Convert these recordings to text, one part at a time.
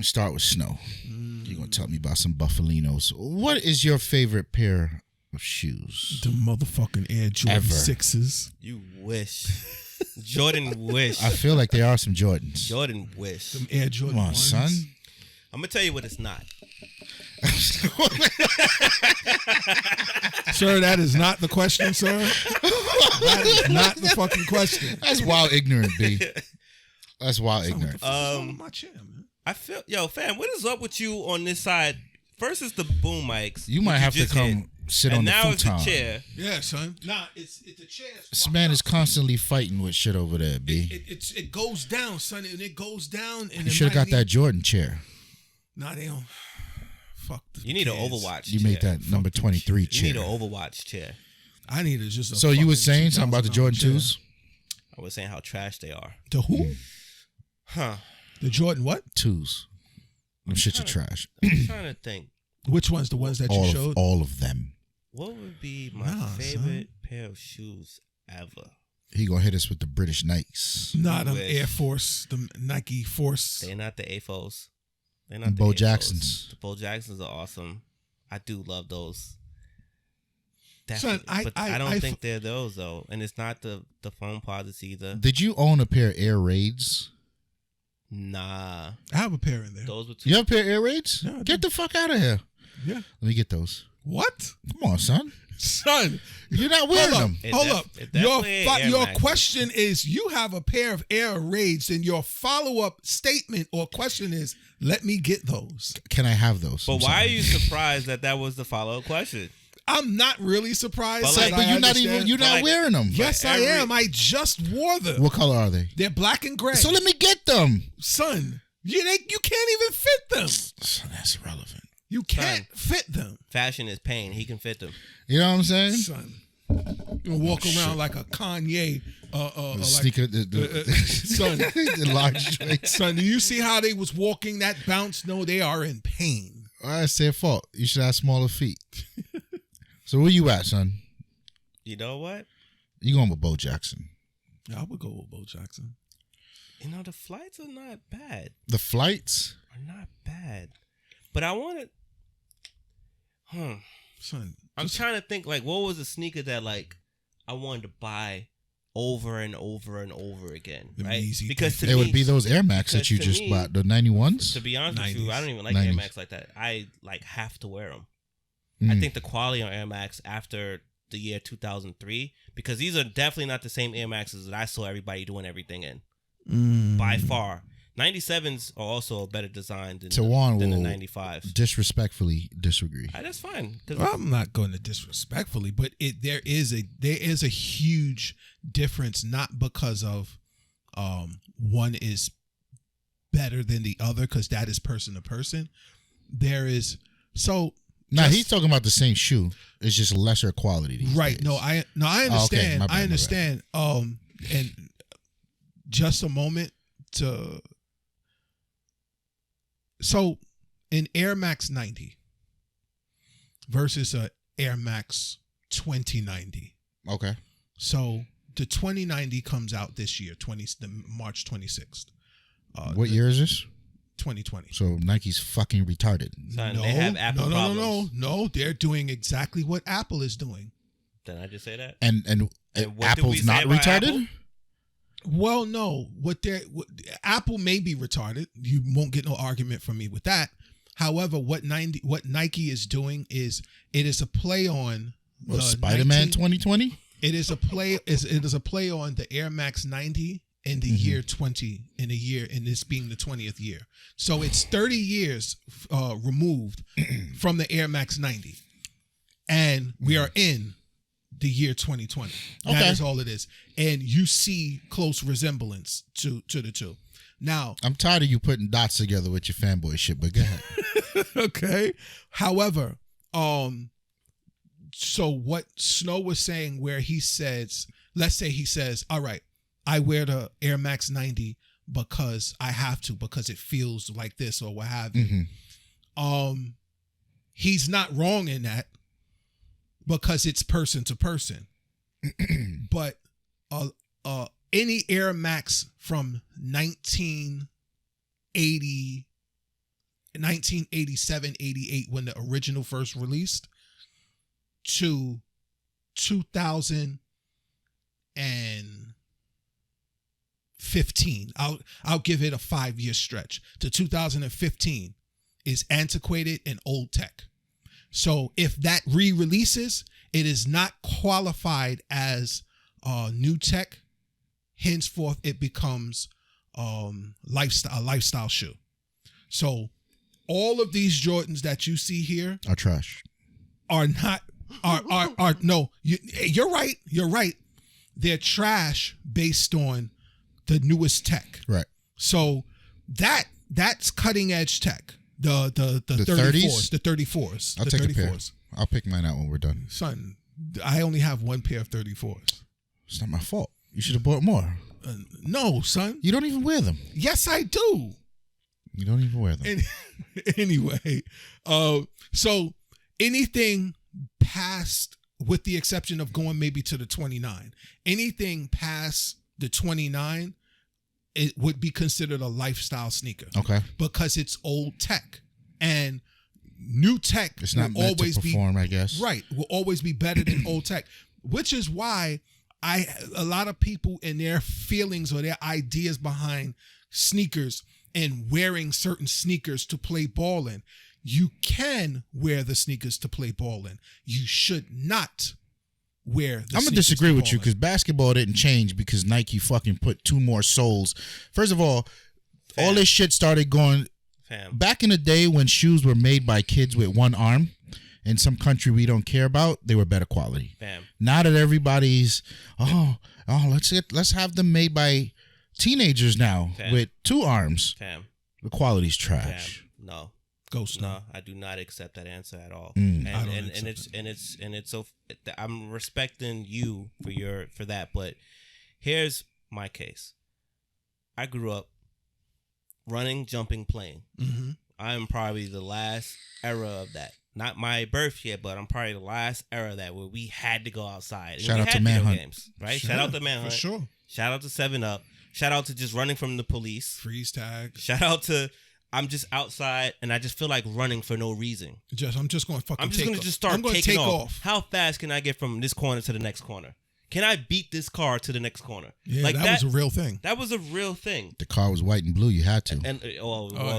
me start with Snow. You're going to tell me about some Buffalinos. What is your favorite pair of shoes? The motherfucking Air Jordan 6s. You wish. Jordan wish. I feel like there are some Jordans. Jordan wish. Them Air Jordan Come on, ones. son. I'm going to tell you what it's not. Sir, that is not the question, sir. That is not the fucking question. That's wild ignorant, B. That's wild ignorant. My chair, man. I feel, yo, fam, what is up with you on this side? First is the boom mics. You might have to come sit on the futon. And now it's the chair. Yeah, son. Nah, it's a chair. This man is constantly fighting with shit over there, B. It goes down, son, and it goes down. And You should have got that Jordan chair. Nah, they don't. Fuck. You need an Overwatch You chair. made that number 23 chair. You need an Overwatch chair. I need just a. So you were saying something about the Jordan 2s? I was saying how trash they are. The who? Huh. The Jordan what? 2s. Them shits are trash. I'm trying to think. Which ones? The ones that you showed? All of them. What would be my favorite pair of shoes ever? He gonna hit us with the British Nikes. Nah, them Air Force, the Nike Force. They're not the AFOs. They're not the Bo Jacksons. The Bo Jacksons are awesome. I do love those. Son, but I don't think they're those though, and it's not the foam posits either. Did you own a pair of Air Raids? Nah, I have a pair in there. Those were you have a pair of Air Raids? Yeah, get the fuck out of here. Yeah, let me get those. What? Come on, son. You're not wearing them. Hold up. Your question is, you have a pair of Air Raids, and your follow-up statement or question is, let me get those. Can I have those? But why are you surprised that was the follow-up question? I'm not really surprised. But you're not wearing them. Yes, I am. I just wore them. What color are they? They're black and gray. So let me get them. Son, you can't even fit them. So that's relevant. You can't fit them. Fashion is pain. He can fit them. You know what I'm saying? Son. You walk around like a Kanye sneaker, son. The large drink. Son, do you see how they was walking that bounce? No, they are in pain. That's their fault. You should have smaller feet. So where you at, son? You know what? You going with Bo Jackson? Yeah, I would go with Bo Jackson. You know, the flights are not bad. The flights are not bad. But I want to... Son, I'm trying to think, like, what was a sneaker that, like, I wanted to buy over and over and over again, right? Because it would be those Air Max that you just bought, the 91s. To be honest with you, I don't even like 90s. Air Max like that. I, like, have to wear them. I think the quality on Air Max after the year 2003, because these are definitely not the same Air Maxes that I saw everybody doing everything in. By far. 97s are also a better design than the 95s. Disrespectfully disagree. That's fine. I'm not going to disrespectfully, but there is a huge difference, not because of one is better than the other, because that is person to person. There is Now he's talking about the same shoe. It's just lesser quality. These right. days. I understand. Oh, okay. I understand. And just a moment to. So, an Air Max 90 versus a Air Max 2090. Okay. So the 2090 comes out this year, March 26th. What year is this? 2020. So Nike's fucking retarded. Son, they have Apple problems. No. They're doing exactly what Apple is doing. Did I just say that? And Apple's not retarded? Apple? Well, no. Apple may be retarded. You won't get no argument from me with that. However, what Nike is doing is it is a play on Spider-Man 2020. It is a play. It is a play on the Air Max 90 in the year 20 in this being the 20th year. So it's 30 years removed from the Air Max 90, and we are in the year 2020. That is all it is. And you see close resemblance to the two. Now, I'm tired of you putting dots together with your fanboy shit, but go ahead. Okay. However, so what Snow was saying, where he says, let's say he says, all right, I wear the Air Max 90 because I have to, because it feels like this or what have you. Mm-hmm. He's not wrong in that, because it's person to person. But any Air Max from 1980, 1987, 88 when the original first released to 2015. I'll give it a 5-year stretch to 2015 is antiquated and old tech. So if that re-releases, it is not qualified as new tech. Henceforth, it becomes a lifestyle shoe. So all of these Jordans that you see here are trash. Are not no. You're right. You're right. They're trash based on the newest tech. Right. So that's cutting edge tech. The 30s? The 34s. I'll take a pair. I'll pick mine out when we're done. Son, I only have one pair of 34s. It's not my fault. You should have bought more. No, son. You don't even wear them. Yes, I do. You don't even wear them. Anyway, so anything past, with the exception of going maybe to the 29, anything past the 29, it would be considered a lifestyle sneaker. Okay. Because it's old tech. And new tech it's not will meant always to perform, I guess. Right. Will always be better than old tech. Which is why a lot of people and their feelings or their ideas behind sneakers and wearing certain sneakers to play ball in. You can wear the sneakers to play ball in. You should not wear the I'm going to disagree with you because basketball didn't change because Nike fucking put 2 more soles. First of all this shit started going back in the day when shoes were made by kids with one arm in some country we don't care about, they were better quality. Now that everybody's let's have them made by teenagers now with 2 arms. The quality's trash. No. Ghost. No, I do not accept that answer at all. I And it's so I'm respecting you for that, but here's my case. I grew up running, jumping, playing. Mm-hmm. I'm probably the last era of that. Not my birth yet, but I'm probably the last era of that where we had to go outside. And Shout we out had to Manhunt. games, right? Sure, Shout out to Manhunt. for sure. Shout out to 7-Up. Shout out to just running from the police. Freeze tag. Shout out to I'm just outside and I just feel like running for no reason. I'm just going to fucking I'm just going to just start taking off. How fast can I get from this corner to the next corner? Can I beat this car to the next corner? Yeah, like that was a real thing. That was a real thing. The car was white and blue. You had to. And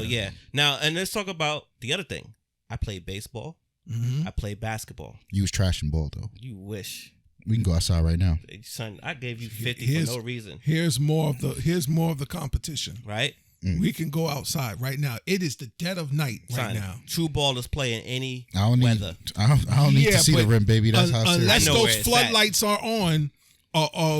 yeah. Now, and let's talk about the other thing. I played baseball. Mm-hmm. I played basketball. You was trashing ball though. You wish. We can go outside right now. Son, I gave you 50 for no reason. Here's more of the competition. Right? We can go outside right now. It is the dead of night right now. True ballers play in any weather. I don't need to see the rim, baby. That's how serious. Unless those floodlights are on.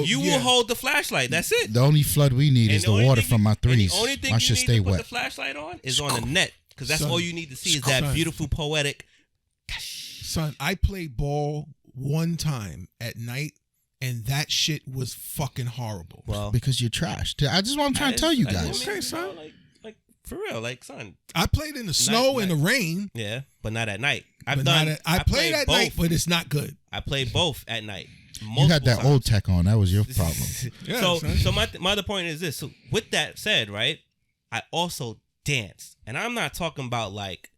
You will hold the flashlight. That's it. The only flood we need is the water from my threes. The only thing I you should need stay to put wet. the flashlight on is on the net. Because that's all you need to see is that beautiful poetic. Son, I played ball one time at night. And that shit was fucking horrible. Well, because you're trash. I just want to try and tell you guys. Okay, son. Like for real, like son. I played in the snow and the rain. Yeah, but not at night. I played at night, but it's not good. I played both at night. You had that old tech on. That was your problem. So my other point is this. So with that said, right, I also danced, and I'm not talking about like,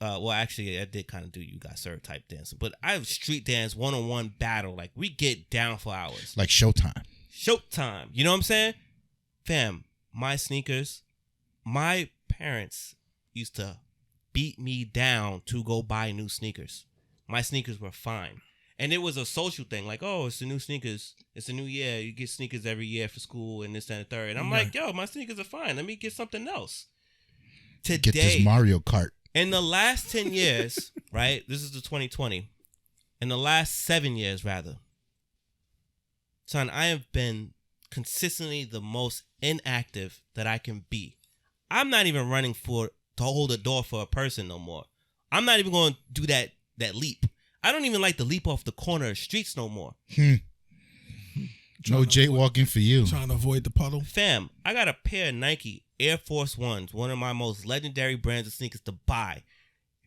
well, actually, I did kind of do you got served type dancing, but I street dance 1-on-1 battle. Like we get down for hours. Like Showtime. Showtime. You know what I'm saying? Fam, my sneakers, my parents used to beat me down to go buy new sneakers. My sneakers were fine. And it was a social thing. Like, oh, it's the new sneakers. It's a new year. You get sneakers every year for school and this, that, and the third. And I'm like, yo, my sneakers are fine. Let me get something else. Today, get this Mario Kart. In the last 10 years, right? This is the 2020. In the last 7 years, rather. Son, I have been consistently the most inactive that I can be. I'm not even running to hold a door for a person no more. I'm not even going to do that leap. I don't even like to leap off the corner of streets no more. No jaywalking for you. Trying to avoid the puddle. Fam, I got a pair of Nike Air Force Ones, one of my most legendary brands of sneakers to buy.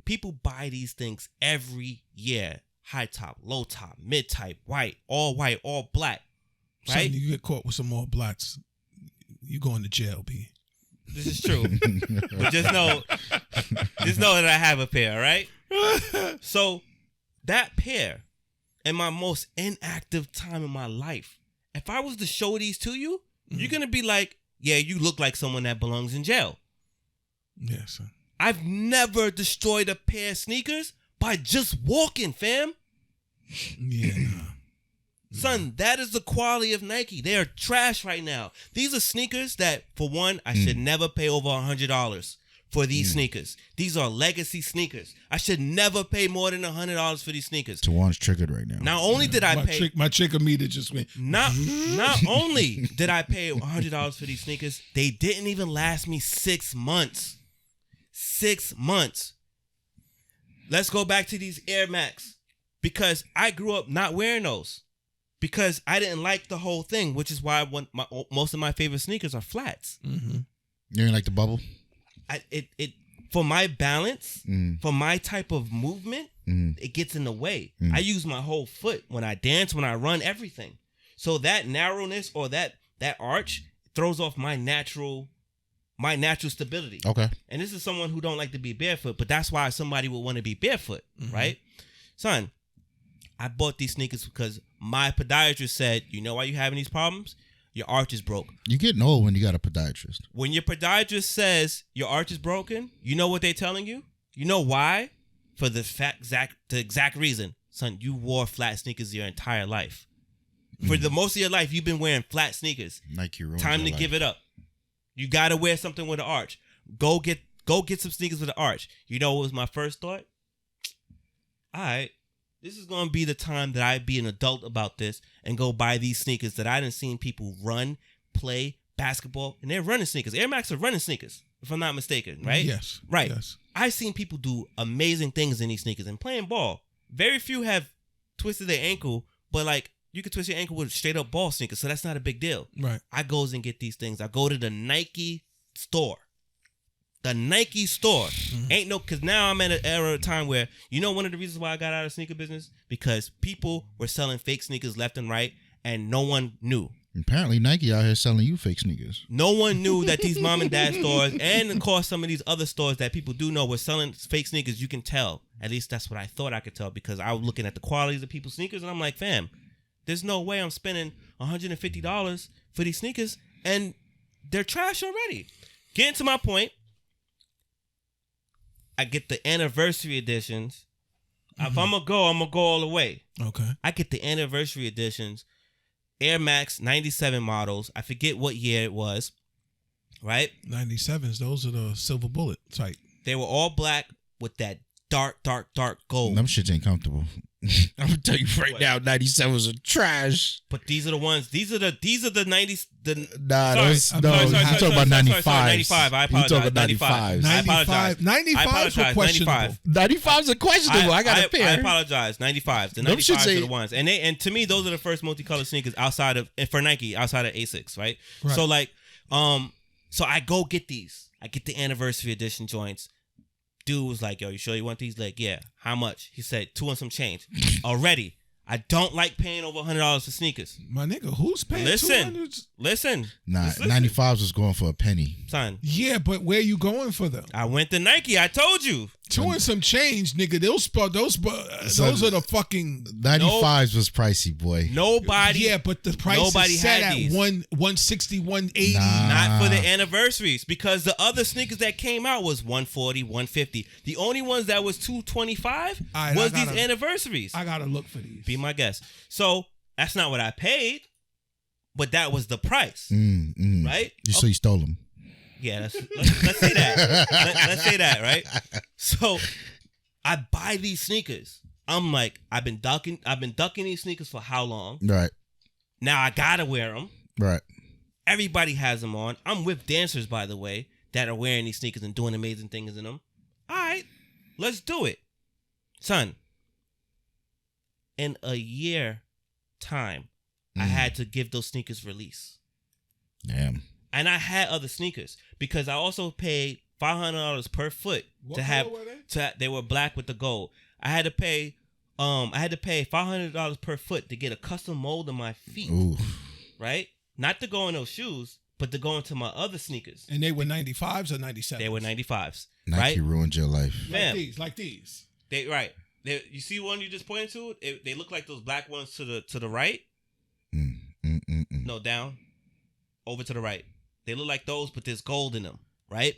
People buy these things every year. High top, low top, mid type, white, all black. Right? Son, you get caught with some all blacks, you going to jail, B. This is true. But just know that I have a pair, all right? So that pair, in my most inactive time in my life, if I was to show these to you, you're going to be like, yeah, you look like someone that belongs in jail. Yeah, son. I've never destroyed a pair of sneakers by just walking, fam. Yeah, Son, that is the quality of Nike. They are trash right now. These are sneakers that, for one, I should never pay over $100 for these sneakers. These are legacy sneakers. I should never pay more than $100 for these sneakers. Tawann's triggered right now. Not only did I pay... my trigger-meter just went... Not only did I pay $100 for these sneakers, they didn't even last me 6 months. 6 months. Let's go back to these Air Max. Because I grew up not wearing those. Because I didn't like the whole thing, which is why most of my favorite sneakers are flats. Mm-hmm. You didn't like the bubble? For my balance, for my type of movement, it gets in the way. I use my whole foot when I dance, when I run, everything. So that narrowness or that arch throws off my natural stability. Okay. And this is someone who don't like to be barefoot, but that's why somebody would want to be barefoot, right? Son, I bought these sneakers because my podiatrist said, you know why you're having these problems? Your arch is broke. You're getting old when you got a podiatrist. When your podiatrist says your arch is broken, you know what they're telling you? You know why? For the exact reason. Son, you wore flat sneakers your entire life. For the most of your life, you've been wearing flat sneakers. Nike ruined Time to give it up. You got to wear something with an arch. Go get some sneakers with an arch. You know what was my first thought? All right. This is going to be the time that I be an adult about this and go buy these sneakers that I done seen people run, play basketball, and they're running sneakers. Air Max are running sneakers, if I'm not mistaken, right? Yes. Right. Yes. I've seen people do amazing things in these sneakers and playing ball. Very few have twisted their ankle, but like you can twist your ankle with straight up ball sneakers, so that's not a big deal. Right. I goes and get these things. I go to the Nike store. The Nike store. Ain't no, because now I'm at an era of time where, you know, one of the reasons why I got out of sneaker business? Because people were selling fake sneakers left and right, and no one knew. Apparently Nike out here selling you fake sneakers. No one knew that these mom and dad stores, and of course some of these other stores that people do know were selling fake sneakers. You can tell. At least that's what I thought I could tell, because I was looking at the qualities of people's sneakers, and I'm like, fam, there's no way I'm spending $150 for these sneakers, and they're trash already. Getting to my point, I get the anniversary editions. If I'm going to go all the way. Okay. I get the anniversary editions, Air Max 97 models. I forget what year it was, right? 97s, those are the silver bullet type. They were all black with that dark gold. Them shits ain't comfortable. I'm gonna tell you right now, 97s are trash. But these are the ones. These are the 90s. I'm talking about 95. 95. I apologize. You talking 95? 95s were questionable. 95s are questionable. I got a pair. I apologize. 95s. The 95s are the ones, and to me, those are the first multicolored sneakers for Nike outside of Asics, right? So like, so I go get these. I get the anniversary edition joints. Dude was like, yo, you sure you want these? Like, yeah. How much? He said, 2 and some change. Already. I don't like paying over $100 for sneakers. My nigga, who's paying $200? Listen. Nah, 95s was going for a penny. Son. Yeah, but where you going for them? I went to Nike. I told you. 2 and some change, nigga. Those are the fucking 95s was pricey, boy. Nobody. Yeah, but the price is set at these. 160, 180. Not for the anniversaries, because the other sneakers that came out was 140, 150. The only ones that was 225 was these anniversaries. I gotta look for these. Be my guest. So that's not what I paid, but that was the price, right? So you stole them. Yeah, let's say that. Let's say that, right? So I buy these sneakers. I'm like, I've been ducking these sneakers for how long? Right. Now I gotta wear them. Right. Everybody has them on. I'm with dancers, by the way, that are wearing these sneakers and doing amazing things in them. All right, let's do it, son. In a year time, I had to give those sneakers release. Damn. And I had other sneakers because I also paid $500 per foot to have. They were black with the gold. I had to pay $500 per foot to get a custom mold on my feet. Ooh. Right? Not to go in those shoes, But to go into my other sneakers, and they were 95s or 97s. They were 95s. Nike right? ruined your life. Like these. You see one you just pointed to? They look like those black ones to the right. No, down, over to the right. They look like those, but there's gold in them, right?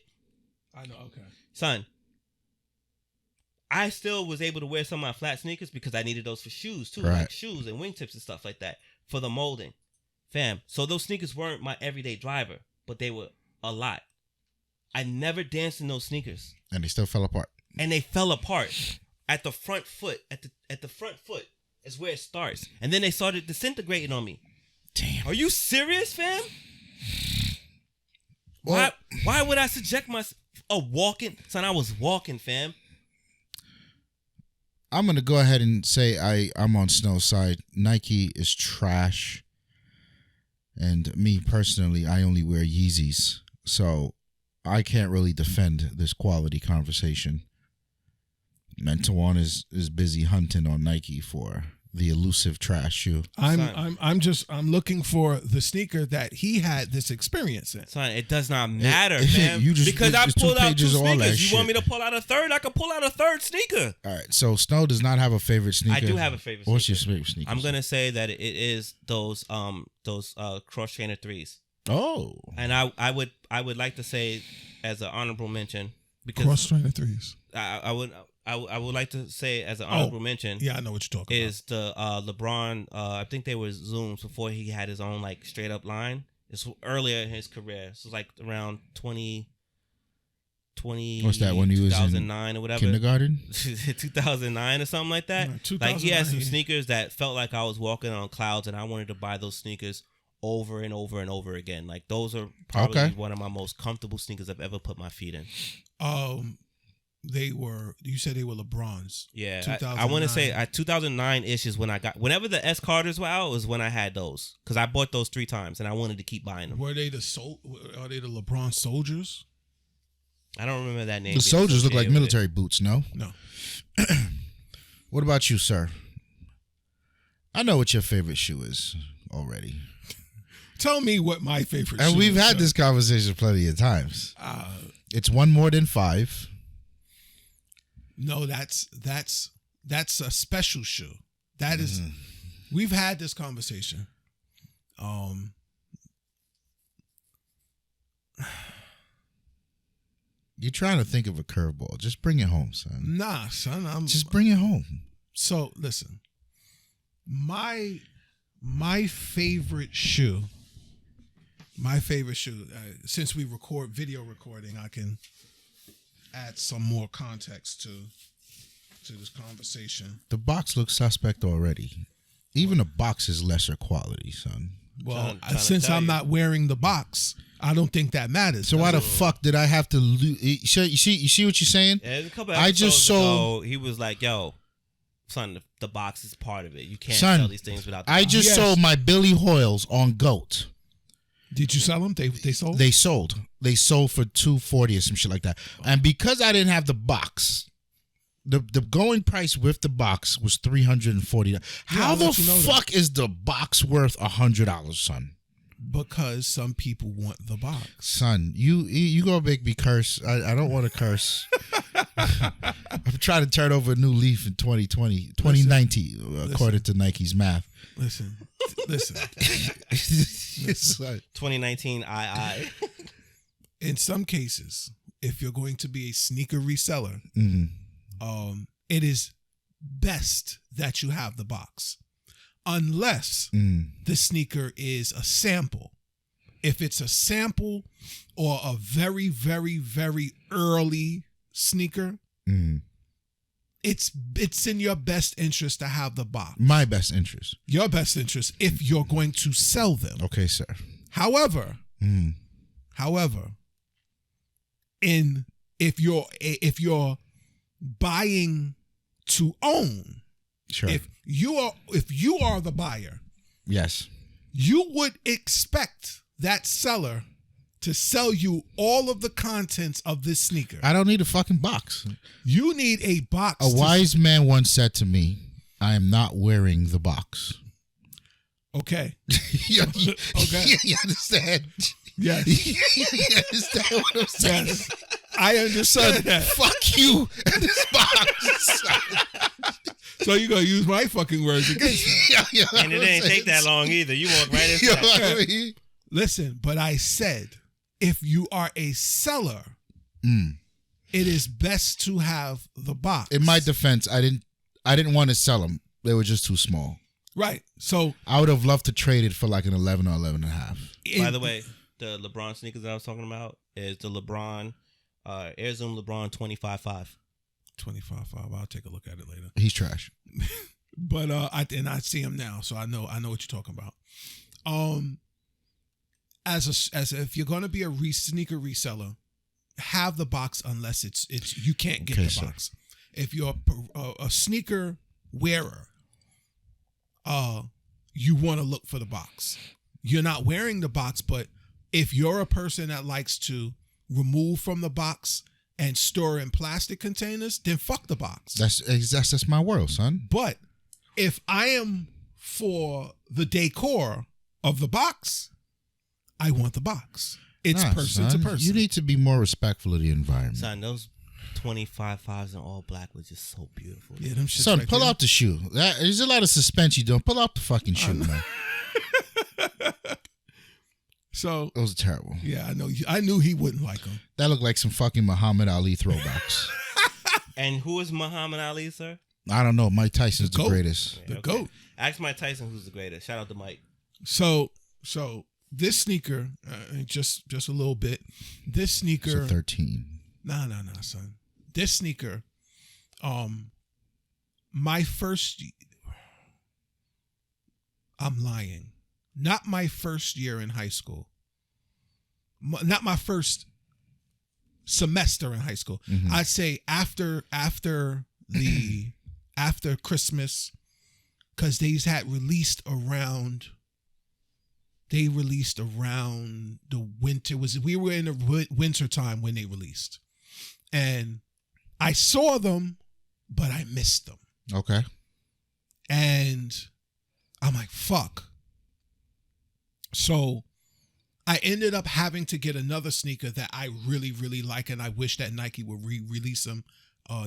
I know. Okay, son. I still was able to wear some of my flat sneakers because I needed those for shoes too, like shoes and wingtips and stuff like that for the molding, fam. So those sneakers weren't my everyday driver, but they were a lot. I never danced in those sneakers, and they still fell apart. And they fell apart at the front foot. At the front foot is where it starts, and then they started disintegrating on me. Damn. Are you serious, fam? Well, why would I subject myself walking? Son, I was walking, fam. I'm going to go ahead and say I'm on Snow's side. Nike is trash. And me personally, I only wear Yeezys. So I can't really defend this quality conversation. And Tawann is busy hunting on Nike for the elusive trash shoe. I'm looking for the sneaker that he had this experience in. Son, it does not matter, man. Because I pulled out two sneakers. You want me to pull out a third? I can pull out a third sneaker. All right. So Snow does not have a favorite sneaker. I do have a favorite sneaker. What's your favorite sneaker? I'm gonna say that it is those cross trainer 3s. Oh. And I would like to say as an honorable mention because cross trainer 3s. I would like to say as an honorable mention. Yeah, I know what you're talking about. Is the LeBron? I think they were Zooms before he had his own like straight up line. It's earlier in his career. So it's like around 20. What's that when he was 2009 or whatever? Kindergarten? 2009 or something like that. Like he had some sneakers that felt like I was walking on clouds, and I wanted to buy those sneakers over and over and over again. Like those are probably one of my most comfortable sneakers I've ever put my feet in. You said they were LeBrons. Yeah, I want to say 2009-ish is when I got, whenever the S Carters were out was when I had those. Because I bought those 3 times and I wanted to keep buying them. Are they the LeBron Soldiers? I don't remember that name. The Soldiers look like military boots, no? No. What about you, sir? I know what your favorite shoe is already. Tell me what my favorite shoe is. And we've had this conversation plenty of times. It's one more than 5. No, that's a special shoe. That is, we've had this conversation. You're trying to think of a curveball. Just bring it home, son. Nah, son. Just bring it home. So listen, my favorite shoe. Since we record video recording, I can add some more context to this conversation. The box looks suspect already. Even a box is lesser quality, son. Well, since I'm not wearing the box, I don't think that matters. So why the fuck did I have to lose? You see what you're saying? Yeah, a couple episodes ago, he was like, "Yo, son, the box is part of it. You can't sell these things without the box." I just sold my Billy Hoyles on GOAT. Did you sell them? They sold? They sold. They sold for $240 or some shit like that. And because I didn't have the box, the going price with the box was $340. How the fuck is the box worth $100, son? Because some people want the box. Son, you gonna make me curse. I don't want to curse. I'm trying to turn over a new leaf in 2019, according to Nike's math. Listen. 2019 II. In some cases, if you're going to be a sneaker reseller, it is best that you have the box. Unless the sneaker is a sample. If it's a sample or a very, very, very early sneaker, it's in your best interest to have the box. My best interest. Your best interest if you're going to sell them. Okay, sir. However, if you're buying to own, sure. If you are the buyer, yes, you would expect that seller to sell you all of the contents of this sneaker. I don't need a fucking box. You need a box. A wise man once said to me, "I am not wearing the box." Okay. Okay. You understand? Yes. You understand what I'm saying? Yes. I understand that. Fuck you and this box. So you're going to use my fucking words against me. And it didn't take that long either. You walked right into that. Listen, but I said, if you are a seller, it is best to have the box. In my defense, I didn't want to sell them. They were just too small. Right. So I would have loved to trade it for like an 11 or 11 and a half. By the way, the LeBron sneakers that I was talking about is the LeBron Air Zoom LeBron 25.5. 25.5. I'll take a look at it later. He's trash. But I see him now, so I know what you're talking about. As if you're going to be a sneaker reseller, have the box unless it's you can't get the box. If you're a sneaker wearer, you want to look for the box. You're not wearing the box, but if you're a person that likes to remove from the box and store in plastic containers, then fuck the box. That's my world, son. But if I am for the decor of the box, I want the box. It's person to person. You need to be more respectful of the environment. Son, those 25.5s in all black was just so beautiful. Yeah, them shits son, right pull there. out the shoe. There's a lot of suspense you doing. Pull out the fucking shoe, man. So those are terrible. Yeah, I know. I knew he wouldn't like them. That looked like some fucking Muhammad Ali throwbacks. And who is Muhammad Ali, sir? I don't know. Mike Tyson's the greatest. The GOAT. Ask Mike Tyson who's the greatest. Shout out to Mike. So this sneaker, just a little bit. This sneaker. It's a 13. Nah, son. This sneaker, my first. I'm lying. Not my first year in high school. Not my first semester in high school. Mm-hmm. I'd say after Christmas, because they had released around. They released around the winter. We were in the winter time when they released, and I saw them, but I missed them. Okay. And I'm like, fuck. So I ended up having to get another sneaker that I really, really like, and I wish that Nike would re-release them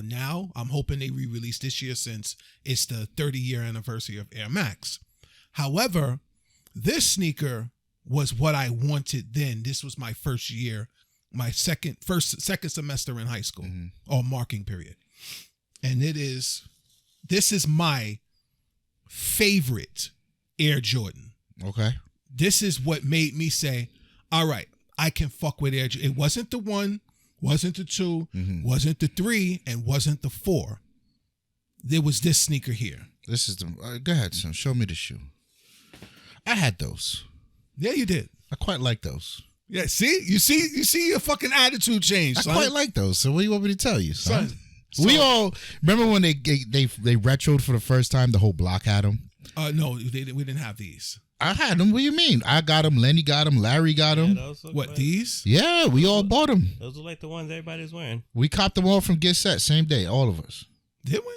now. I'm hoping they re-release this year since it's the 30-year anniversary of Air Max. However, this sneaker was what I wanted then. This was my first year, my second semester in high school, or marking period. And this is my favorite Air Jordan. Okay. This is what made me say, all right, I can fuck with Air Jordan. It wasn't the 1, wasn't the 2, wasn't the 3, and wasn't the 4. There was this sneaker here. This is the. Go ahead, son. Show me the shoe. I had those. Yeah, you did. I quite like those. Yeah, you see your fucking attitude change, son. I quite like those. So what do you want me to tell you, son? We all remember when they retroed for the first time. The whole block had them. No, we didn't have these. I had them. What do you mean? I got them. Lenny got them. Larry got them. What, like, these? Yeah, we all bought them. Those are like the ones everybody's wearing. We copped them all from Get Set same day. All of us. Did we?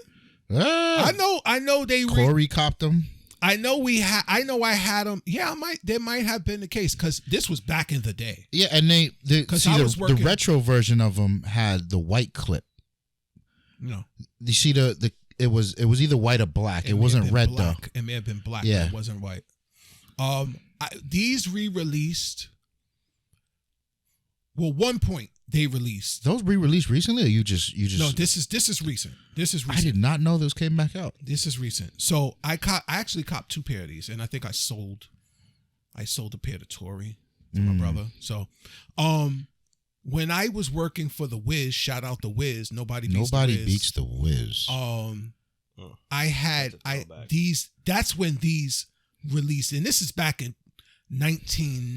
I know they. Corey copped them. I know I had them. Yeah, there might have been the case because this was back in the day. Yeah, and the retro version of them had the white clip. No, you see it was either white or black. It wasn't red though. It may have been black. Yeah, but it wasn't white. These re-released. Well, one point they released. Those re-released recently, or you just? No, this is recent. This is recent. I did not know those came back out. This is recent. So I actually copped 2 pair of these, and I think I sold a pair to Tori, to my brother. So, when I was working for the Wiz, shout out the Wiz. Nobody beats the Wiz. I had these. That's when these released, and this is back in 99.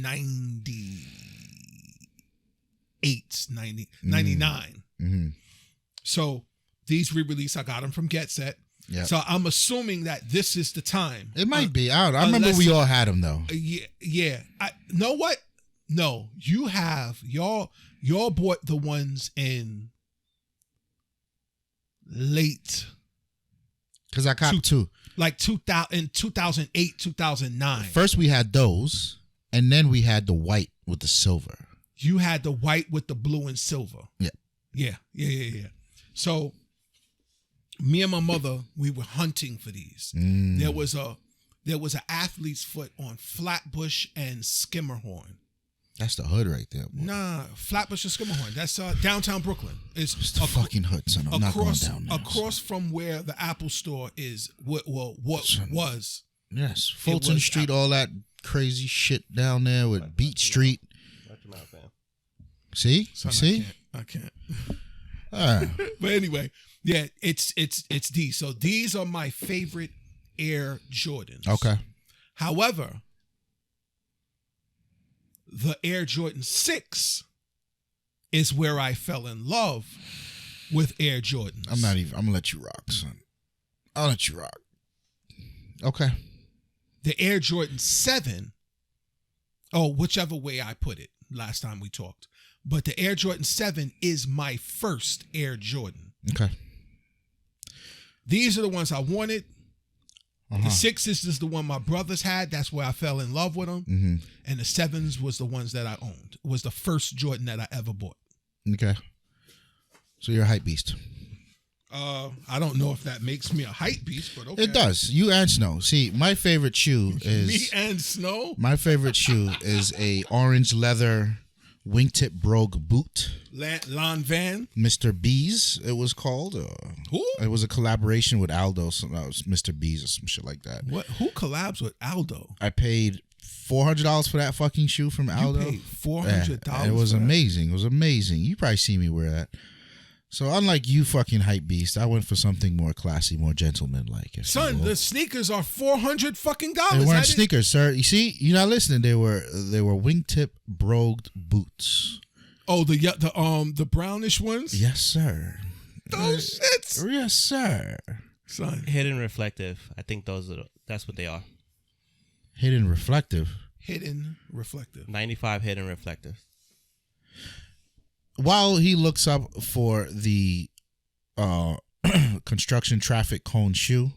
So these re-release, I got them from Get Set. Yep. So I'm assuming that this is the time. It might be. I remember we all had them though. Yeah. Know what? No, you have y'all bought the ones in late. Because I copped 2. like 2008, 2009. First we had those, and then we had the white with the silver. You had the white with the blue and silver. Yeah. Yeah. So me and my mother, we were hunting for these. There was an athlete's foot on Flatbush and Skimmerhorn. That's the hood right there, boy. Nah, Flatbush and Skimmerhorn. That's downtown Brooklyn. It's the fucking hood, son. I'm not going down there. Across from where the Apple store is, what was. Yes, Fulton Street, all that crazy shit down there with Beat Street. See? Son, See? I can't. But anyway, yeah, it's these. So these are my favorite Air Jordans. Okay. However, the Air Jordan 6 is where I fell in love with Air Jordans. I'm gonna let you rock, son. I'll let you rock. Okay. The Air Jordan 7, whichever way I put it last time we talked. But the Air Jordan 7 is my first Air Jordan. Okay. These are the ones I wanted. The 6s is the one my brothers had. That's where I fell in love with them. Mm-hmm. And the 7s was the ones that I owned. It was the first Jordan that I ever bought. Okay. So you're a hype beast. I don't know if that makes me a hype beast, but okay. It does. You and Snow. See, my favorite shoe is... Me and Snow? My favorite shoe is a orange leather wingtip brogue boot. Lon Van? Mr. B's, it was called. Who? It was a collaboration with Aldo. So that was Mr. B's or some shit like that. What? Who collabs with Aldo? I paid $400 for that fucking shoe from Aldo. You paid $400? Yeah, it was amazing. It was amazing. You probably see me wear that. So unlike you fucking hype beast, I went for something more classy, more gentleman-like. Son, the sneakers are $400 fucking dollars. They weren't sneakers, sir. You see, you're not listening. They were wingtip brogued boots. Oh, the brownish ones? Yes, sir. Those shits. Yes, sir. Son. Hidden reflective. I think that's what they are. Hidden reflective. 95 hidden reflective. While he looks up for the construction traffic cone shoe,